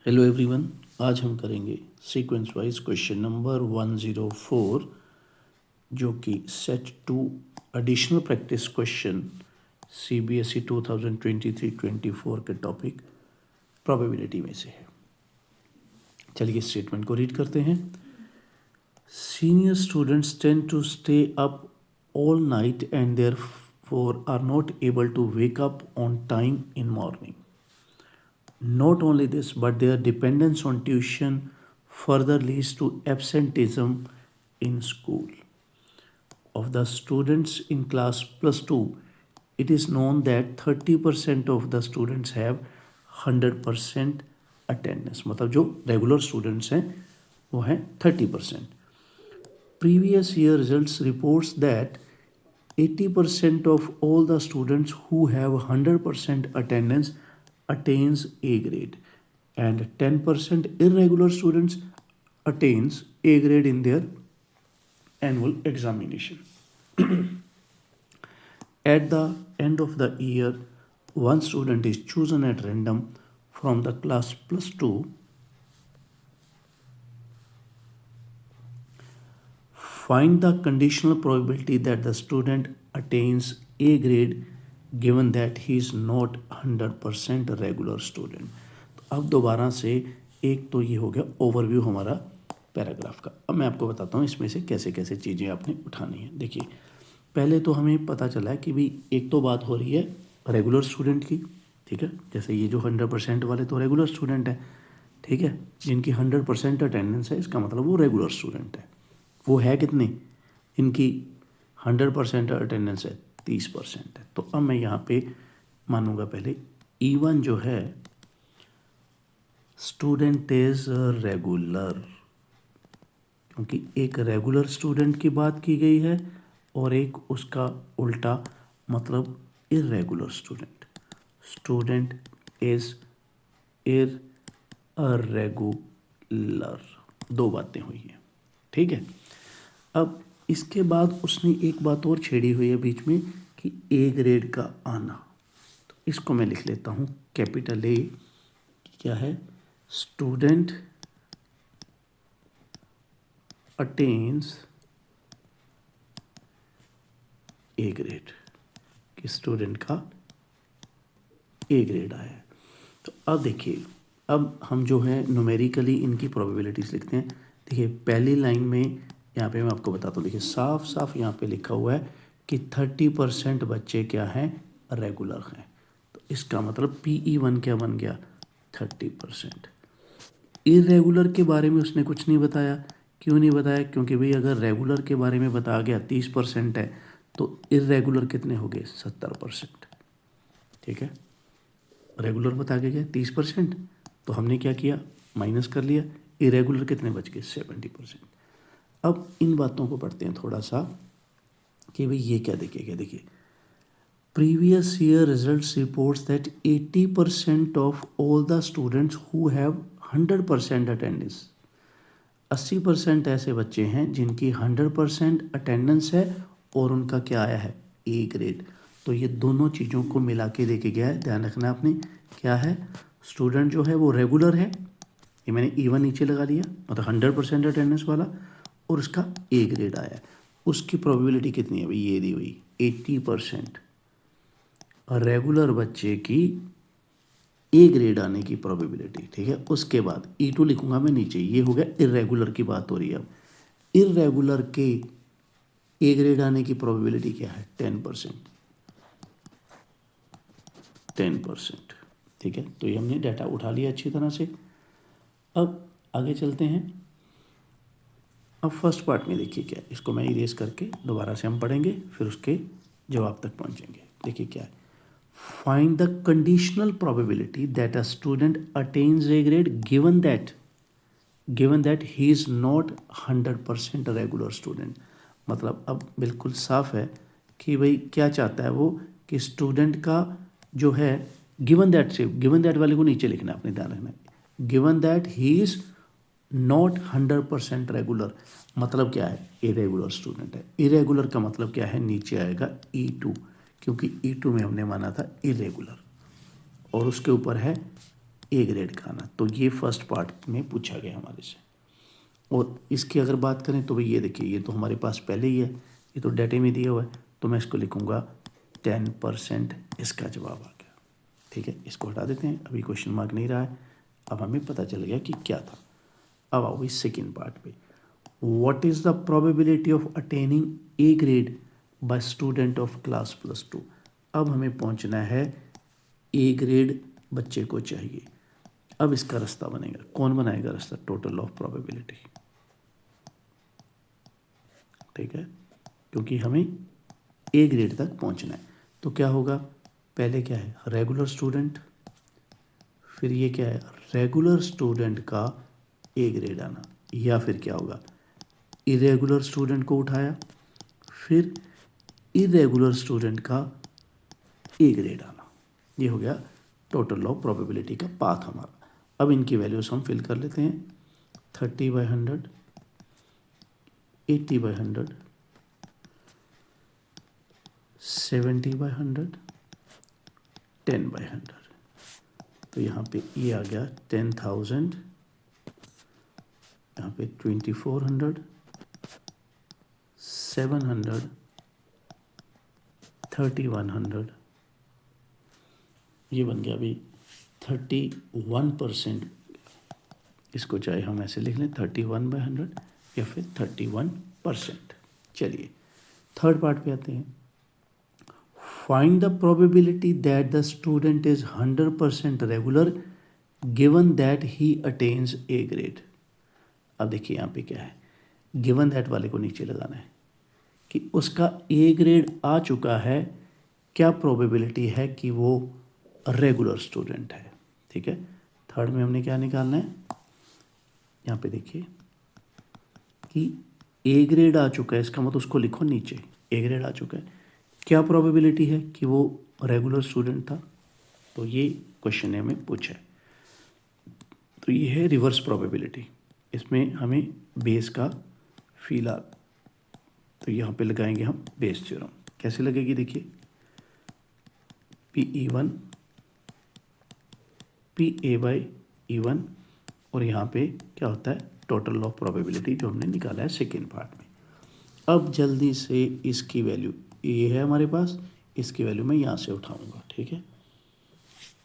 Hello everyone, आज हम करेंगे सीक्वेंस वाइज क्वेश्चन नंबर 104 जो कि set 2 additional practice question CBSE 2023-24 के टॉपिक प्रोबेबिलिटी में से है। चलिए स्टेटमेंट को रीड करते हैं। Senior students tend to stay up all night and therefore are not able to wake up on time in morning. Not only this, but their dependence on tuition further leads to absenteeism in school. Of the students in class plus 2, it is known that 30% of the students have 100% attendance. मतलब जो regular students हैं वो हैं 30%. Previous year results reports that 80% of all the students who have 100% attendance attains A grade and 10% irregular students attains A grade in their annual examination. At the end of the year, one student is chosen at random from the class plus 2. Find the conditional probability that the student attains A grade given that he is not 100% regular student. तो अब दोबारा से एक तो ये हो गया overview हमारा पैराग्राफ का. अब मैं आपको बताता हूँ इसमें से कैसे कैसे चीज़ें आपने उठानी है. देखिए, पहले तो हमें पता चला है कि भाई एक तो बात हो रही है रेगुलर स्टूडेंट की, ठीक है. जैसे ये जो 100% वाले तो रेगुलर स्टूडेंट है, ठीक है. जिनकी 100% अटेंडेंस है, इसका मतलब वो रेगुलर स्टूडेंट है. वो है कितने? इनकी 100% अटेंडेंस है 30% है. तो अब मैं यहाँ पे मानूंगा पहले E1 जो है स्टूडेंट इज रेगुलर, क्योंकि एक रेगुलर स्टूडेंट की बात की गई है और एक उसका उल्टा मतलब irregular student. Student is irregular. दो बातें हुई हैं, ठीक है. अब इसके बाद उसने एक बात और छेड़ी हुई है बीच में कि ए ग्रेड का आना. तो इसको मैं लिख लेता हूँ कैपिटल ए. क्या है? स्टूडेंट अटेन्स ए ग्रेड, कि स्टूडेंट का ए ग्रेड आया है. तो अब देखिए, अब हम जो है न्यूमेरिकली इनकी प्रोबेबिलिटीज लिखते हैं. देखिए, पहली लाइन में यहाँ पे मैं आपको बताता हूँ. देखिए, साफ साफ यहाँ पे लिखा हुआ है कि 30% बच्चे क्या हैं? रेगुलर हैं. तो इसका मतलब PE1 क्या बन गया? 30%. इरेगुलर के बारे में उसने कुछ नहीं बताया. क्यों नहीं बताया? क्योंकि भाई अगर रेगुलर के बारे में बता गया 30% है तो इरेगुलर कितने हो गए? 70%. ठीक है, रेगुलर बता के गया 30%, तो हमने क्या किया? माइनस कर लिया. इरेगुलर कितने बच गए? 70%. अब इन बातों को पढ़ते हैं थोड़ा सा कि भाई ये क्या देखेगा. देखिए, previous year results reports that 80% of all the students who have 100% attendance. 80% ऐसे बच्चे हैं जिनकी 100% अटेंडेंस है और उनका क्या आया है? A grade. तो ये दोनों चीज़ों को मिला के देके गया है. ध्यान रखना आपने. क्या है? स्टूडेंट जो है वो रेगुलर है, ये मैंने E1 नीचे लगा दिया, मतलब 100% अटेंडेंस वाला, और उसका ए ग्रेड आया. उसकी प्रोबेबिलिटी कितनी है भाई? ये दी हुई 80%. और रेगुलर बच्चे की ए ग्रेड आने की प्रोबेबिलिटी, ठीक है. उसके बाद E2 लिखूंगा मैं नीचे. ये हो गया इरेगुलर की बात हो रही है. अब इरेगुलर के ए ग्रेड आने की प्रोबेबिलिटी क्या है? 10%. 10%, ठीक है. तो ये हमने डाटा उठा लिया अच्छी तरह से. अब आगे चलते हैं. अब फर्स्ट पार्ट में देखिए क्या है. इसको मैं इरेज करके दोबारा से हम पढ़ेंगे, फिर उसके जवाब तक पहुंचेंगे. देखिए क्या है. Find the conditional probability that a student attains A grade given that he is not 100% regular student. मतलब अब बिल्कुल साफ है कि भाई क्या चाहता है वो, कि स्टूडेंट का जो है गिवन दैट से, गिवन दैट वाले को नीचे लिखना है, अपने ध्यान रखना है. Given that he is not 100% regular, मतलब क्या है? इरेगुलर स्टूडेंट है. इरेगुलर का मतलब क्या है? नीचे आएगा E2, क्योंकि E2 में हमने माना था इरेगुलर, और उसके ऊपर है ए ग्रेड का आना। तो ये फर्स्ट पार्ट में पूछा गया हमारे से। और इसकी अगर बात करें तो भाई ये देखिए, ये तो हमारे पास पहले ही है, ये तो डाटे में दिया हुआ है, तो मैं इसको लिखूँगा 10%, इसका जवाब आ गया। ठीक है, इसको हटा देते हैं, अभी क्वेश्चन मार्क नहीं रहा है, अब हमें पता चल गया कि क्या था। अब आओ इस सेकेंड पार्ट पे, what is the probability of attaining A grade by student of class +2। अब हमें पहुंचना है ए ग्रेड बच्चे को चाहिए। अब इसका रास्ता बनेगा, कौन बनाएगा रास्ता? Total of probability. ठीक है, क्योंकि हमें ए ग्रेड तक पहुंचना है। तो क्या होगा, पहले क्या है, रेगुलर स्टूडेंट, फिर ये क्या है, रेगुलर स्टूडेंट का ए ग्रेड आना, या फिर क्या होगा, इरेगुलर स्टूडेंट को उठाया, फिर इरेगुलर स्टूडेंट का ए ग्रेड आना। ये हो गया टोटल ऑफ प्रोबेबिलिटी का पाथ हमारा। अब इनकी वैल्यूज हम फिल कर लेते हैं, 30/100, 80/100, 70/100, 10/100। तो यहाँ पे ये आ गया 10,000, यहाँ पे 2400, 700, 3100, ये बन गया अभी 31%। इसको चाहे हम ऐसे लिख लें 31/100 या फिर 31%। चलिए थर्ड पार्ट पे आते हैं, find the probability that the student is 100% regular given that he attains A grade. अब देखिए यहाँ पे क्या है, गिवन दैट वाले को नीचे लगाना है कि उसका ए ग्रेड आ चुका है, क्या प्रोबेबिलिटी है कि वो रेगुलर स्टूडेंट है। ठीक है, थर्ड में हमने क्या निकालना है, यहाँ पे देखिए कि ए ग्रेड आ चुका है, इसका मतलब उसको लिखो नीचे, ए ग्रेड आ चुका है, क्या प्रोबेबिलिटी है कि वो रेगुलर स्टूडेंट था। तो ये क्वेश्चन ने हमें पूछा है। तो ये है रिवर्स प्रोबेबिलिटी, इसमें हमें बेस का फिलहाल, तो यहाँ पे लगाएंगे हम बेस थ्योरम। कैसे लगेगी देखिए, PE1 PA/E1, और यहाँ पे क्या होता है, टोटल ऑफ प्रोबेबिलिटी जो हमने निकाला है सेकेंड पार्ट में। अब जल्दी से इसकी वैल्यू ये है हमारे पास, इसकी वैल्यू मैं यहाँ से उठाऊँगा। ठीक है,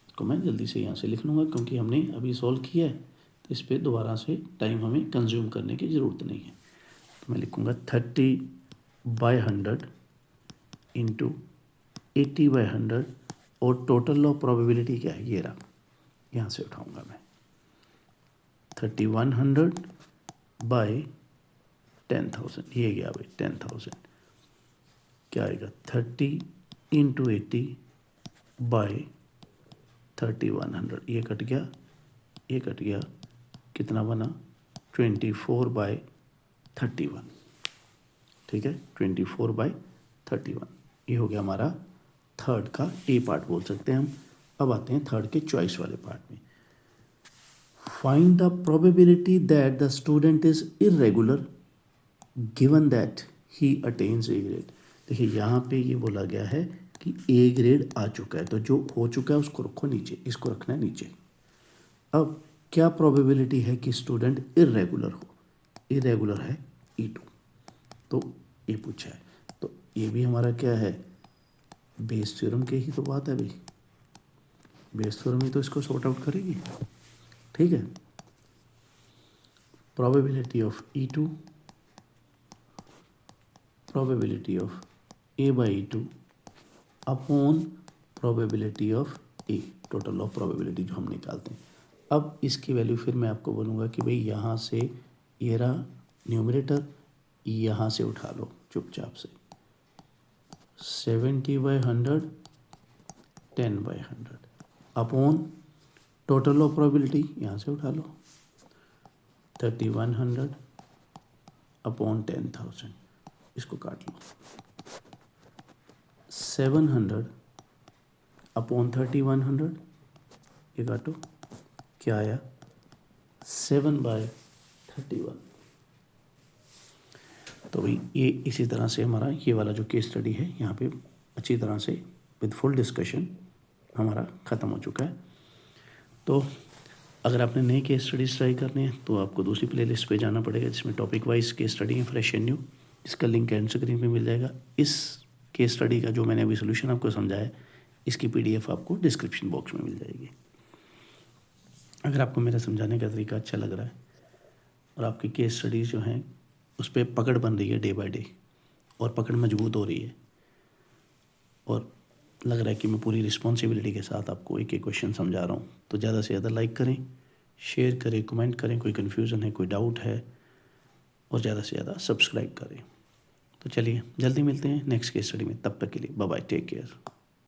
इसको मैं जल्दी से यहाँ से लिख लूँगा, क्योंकि हमने अभी सॉल्व किया है, तो इस पर दोबारा से टाइम हमें कंज्यूम करने की ज़रूरत नहीं है। तो मैं लिखूँगा 30/100 इंटू 80/100, और टोटल ऑफ प्रोबेबिलिटी क्या है, ये रहा, यहाँ से उठाऊँगा मैं 3100/10,000, ये गया भाई 10,000, क्या आएगा 30 इंटू 80/3100, ये कट गया, ये कट गया, कितना बना 24/31। ठीक है, 24/31, ये हो गया हमारा थर्ड का ए पार्ट बोल सकते हैं हम। अब आते हैं थर्ड के चॉइस वाले पार्ट में, find the probability that the student is irregular given that he attains A grade. देखिए यहाँ पे ये बोला गया है कि ए ग्रेड आ चुका है, तो जो हो चुका है उसको रखो नीचे, इसको रखना है नीचे। अब क्या प्रोबेबिलिटी है कि स्टूडेंट इरेगुलर हो, इरेगुलर है E2, तो ये पूछा है। तो ये भी हमारा क्या है, बेस थ्योरम के ही तो बात है भाई, बेस थ्योरम ही तो इसको सॉर्ट आउट करेगी। ठीक है, probability of E2, probability of A/E2 upon probability of A, total of probability जो हम निकालते हैं। अब इसकी वैल्यू फिर मैं आपको बोलूँगा कि भाई यहाँ से ये रहा न्यूमरेटर, यहाँ से उठा लो चुपचाप से 70/100, 10/100 अपॉन टोटल ऑफ प्रोबेबिलिटी, यहाँ से उठा लो 3100 अपॉन 10,000, इसको काट लो 700 अपॉन 3100, ये काटो, क्या आया 7/31। तो भाई ये इसी तरह से हमारा ये वाला जो केस स्टडी है यहाँ पे अच्छी तरह से विद फुल डिस्कशन हमारा ख़त्म हो चुका है। तो अगर आपने नए केस स्टडीज़ ट्राई करने हैं तो आपको दूसरी प्लेलिस्ट पे जाना पड़ेगा जिसमें टॉपिक वाइज केस स्टडी है, फ्रेश एंड न्यू। इसका लिंक एंड स्क्रीन पे मिल जाएगा। इस केस स्टडी का जो मैंने अभी सोल्यूशन आपको समझाया, इसकी PDF आपको डिस्क्रिप्शन बॉक्स में मिल जाएगी। अगर आपको मेरा समझाने का तरीका अच्छा लग रहा है और आपकी केस स्टडीज़ जो हैं उस पर पकड़ बन रही है डे बाय डे और पकड़ मजबूत हो रही है और लग रहा है कि मैं पूरी रिस्पॉन्सिबिलिटी के साथ आपको एक एक क्वेश्चन समझा रहा हूँ, तो ज़्यादा से ज़्यादा लाइक करें, शेयर करें, कमेंट करें, कोई कन्फ्यूज़न है, कोई डाउट है, और ज़्यादा से ज़्यादा सब्सक्राइब करें। तो चलिए जल्दी मिलते हैं नेक्स्ट केस स्टडी में, तब तक के लिए बाय बाय, टेक केयर।